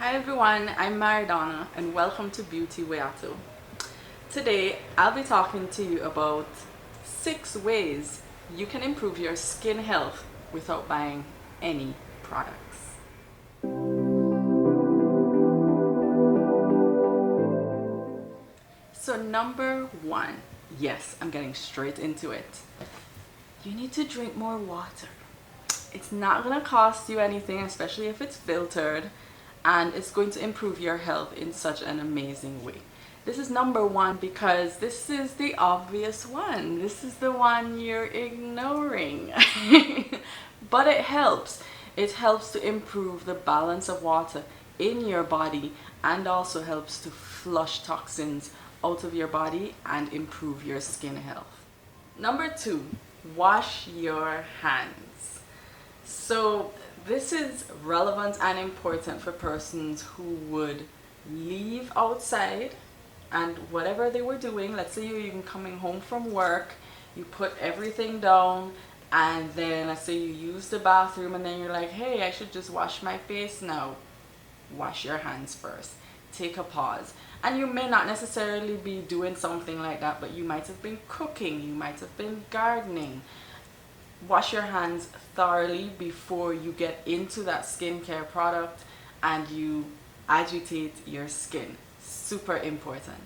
Hi everyone, I'm Maridonna and welcome to Beauty Weato. Today I'll be talking to you about 6 ways you can improve your skin health without buying any products. So number 1, yes, I'm getting straight into it. You need to drink more water. It's not going to cost you anything, especially if it's filtered, and it's going to improve your health in such an amazing way. This is number 1 because this is the obvious one. This is the one you're ignoring. But it helps. It helps to improve the balance of water in your body and also helps to flush toxins out of your body and improve your skin health. Number 2, wash your hands. So this is relevant and important for persons who would leave outside and whatever they were doing, let's say you're even coming home from work, you put everything down and then let's say you use the bathroom and then you're like, hey, I should just wash my face now. Wash your hands first. Take a pause. And you may not necessarily be doing something like that, but you might have been cooking, you might have been gardening. Wash your hands thoroughly before you get into that skincare product and you agitate your skin. Super important.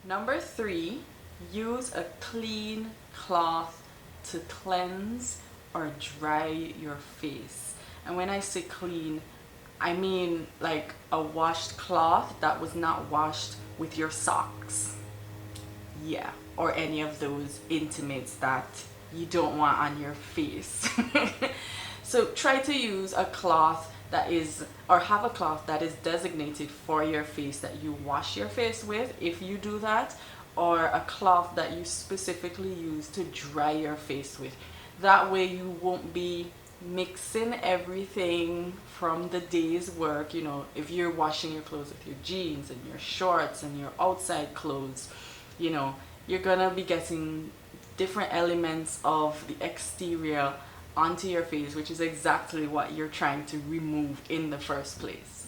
Number 3, use a clean cloth to cleanse or dry your face. And when I say clean, I mean like a washed cloth that was not washed with your socks. Yeah, or any of those intimates that you don't want on your face. So try to use a cloth that is, or have a cloth that is designated for your face that you wash your face with if you do that, or a cloth that you specifically use to dry your face with. That way you won't be mixing everything from the day's work. You know, if you're washing your clothes with your jeans and your shorts and your outside clothes, you know, you're gonna be getting different elements of the exterior onto your face, which is exactly what you're trying to remove in the first place.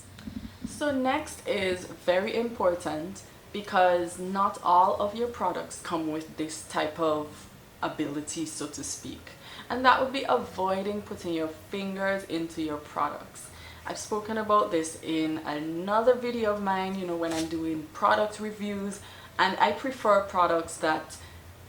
So next is very important because not all of your products come with this type of ability, so to speak, and that would be avoiding putting your fingers into your products. I've spoken about this in another video of mine, you know, when I'm doing product reviews, and I prefer products that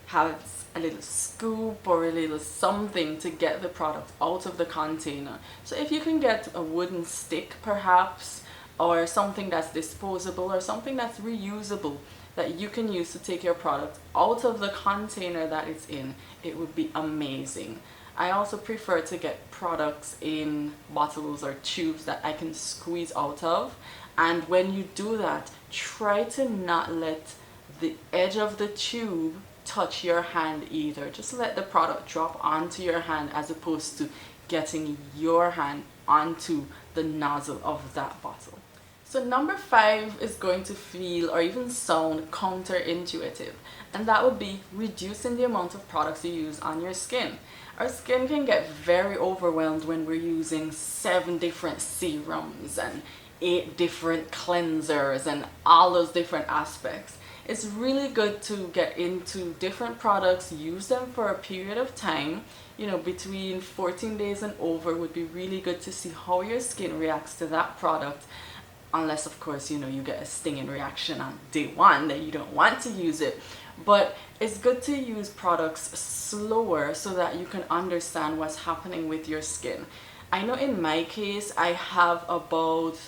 have a little scoop or a little something to get the product out of the container. So if you can get a wooden stick perhaps, or something that's disposable or something that's reusable that you can use to take your product out of the container that it's in, it would be amazing. I also prefer to get products in bottles or tubes that I can squeeze out of, and when you do that, try to not let the edge of the tube touch your hand either. Just let the product drop onto your hand as opposed to getting your hand onto the nozzle of that bottle. So number 5 is going to feel or even sound counterintuitive, and that would be reducing the amount of products you use on your skin. Our skin can get very overwhelmed when we're using 7 different serums and 8 different cleansers and all those different aspects. It's really good to get into different products, use them for a period of time, you know, between 14 days and over would be really good to see how your skin reacts to that product. Unless of course, you know, you get a stinging reaction on day 1 that you don't want to use it. But it's good to use products slower so that you can understand what's happening with your skin. I know in my case, I have about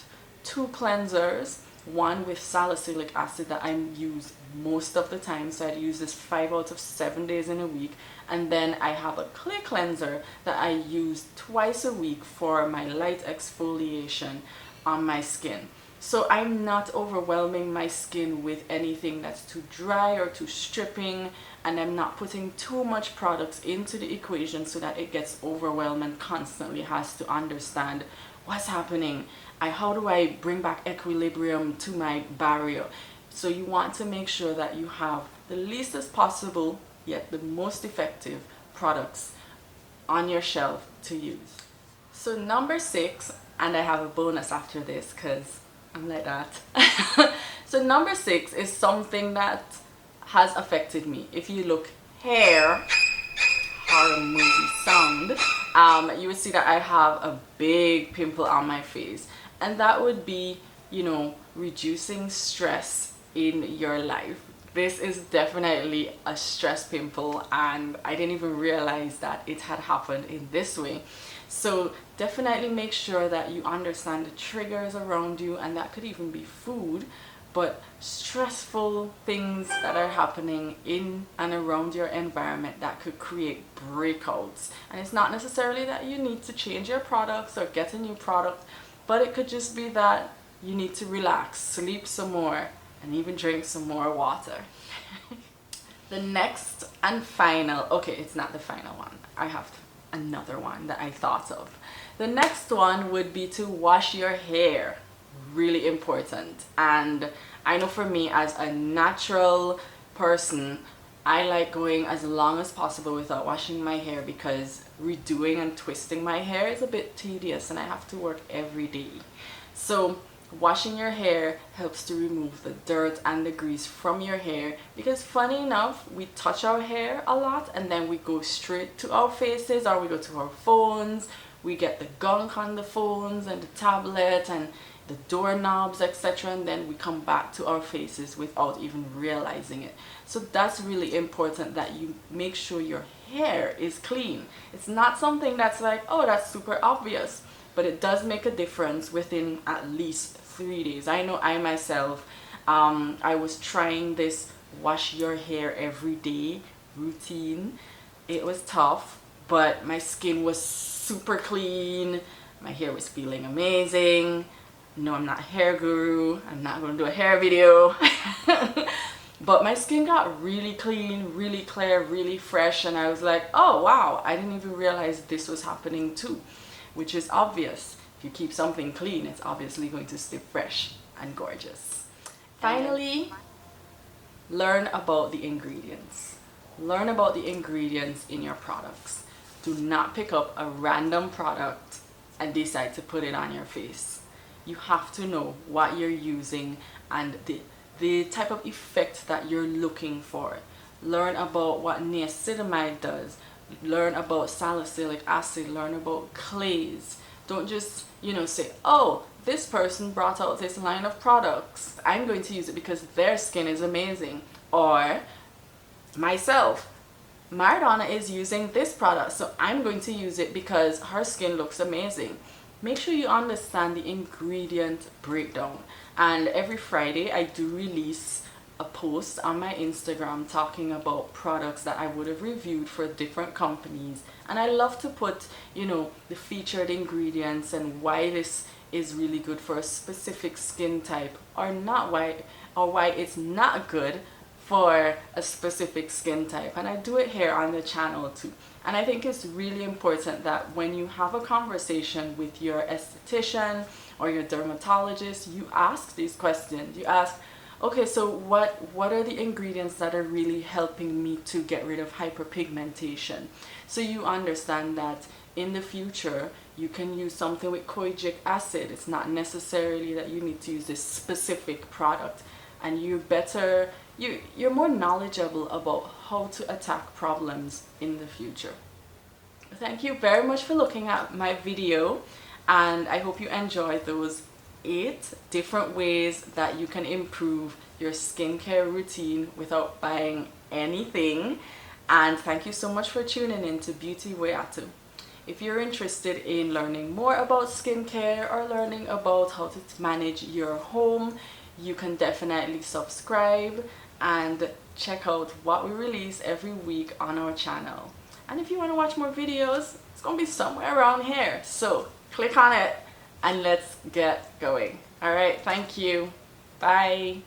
2 cleansers, one with salicylic acid that I use most of the time, so I use this 5 out of 7 days in a week, and then I have a clay cleanser that I use twice a week for my light exfoliation on my skin. So I'm not overwhelming my skin with anything that's too dry or too stripping, and I'm not putting too much products into the equation so that it gets overwhelmed and constantly has to understand what's happening. How do I bring back equilibrium to my barrier? So you want to make sure that you have the least as possible, yet the most effective products on your shelf to use. So number 6, and I have a bonus after this because I'm like that. So number 6 is something that has affected me. If you look here, horror movie sound, you would see that I have a big pimple on my face, and that would be, you know, reducing stress in your life. This is definitely a stress pimple, and I didn't even realize that it had happened in this way. So definitely make sure that you understand the triggers around you, and that could even be food, but stressful things that are happening in and around your environment that could create breakouts. And it's not necessarily that you need to change your products or get a new product, but it could just be that you need to relax, sleep some more, and even drink some more water. The next and final, okay, it's not the final one. I have another one that I thought of. The next one would be to wash your hair. Really important. And I know for me, as a natural person, I like going as long as possible without washing my hair, because redoing and twisting my hair is a bit tedious and I have to work every day. So washing your hair helps to remove the dirt and the grease from your hair, because funny enough, we touch our hair a lot and then we go straight to our faces, or we go to our phones, we get the gunk on the phones and the tablet and the doorknobs, etc., and then we come back to our faces without even realizing it. So that's really important that you make sure your hair is clean. It's not something that's like, oh, that's super obvious, but it does make a difference within at least 3 days. I know I myself, I was trying this wash your hair every day routine. It was tough, but my skin was super clean. My hair was feeling amazing. No, I'm not a hair guru. I'm not going to do a hair video. But my skin got really clean, really clear, really fresh, and I was like, oh wow, I didn't even realize this was happening too, which is obvious. If you keep something clean, it's obviously going to stay fresh and gorgeous. Finally, learn about the ingredients. Learn about the ingredients in your products. Do not pick up a random product and decide to put it on your face. You have to know what you're using and the type of effect that you're looking for. Learn about what niacinamide does. Learn about salicylic acid. Learn about clays. Don't just, you know, say, oh, this person brought out this line of products, I'm going to use it because their skin is amazing. Or myself, Maridonna is using this product, so I'm going to use it because her skin looks amazing. Make sure you understand the ingredient breakdown. And every Friday I do release a post on my Instagram talking about products that I would have reviewed for different companies, and I love to put, you know, the featured ingredients and why this is really good for a specific skin type, or not why, or why it's not good for a specific skin type. And I do it here on the channel too. And I think it's really important that when you have a conversation with your esthetician or your dermatologist, you ask these questions. You ask, okay, so what are the ingredients that are really helping me to get rid of hyperpigmentation? So you understand that in the future you can use something with kojic acid. It's not necessarily that you need to use this specific product, and you're more knowledgeable about how to attack problems in the future. Thank you very much for looking at my video, and I hope you enjoyed those 8 different ways that you can improve your skincare routine without buying anything. And thank you so much for tuning in to Beauty Wayatu. If you're interested in learning more about skincare or learning about how to manage your home, you can definitely subscribe and check out what we release every week on our channel. And if you want to watch more videos, it's going to be somewhere around here. So click on it and let's get going. All right, thank you. Bye.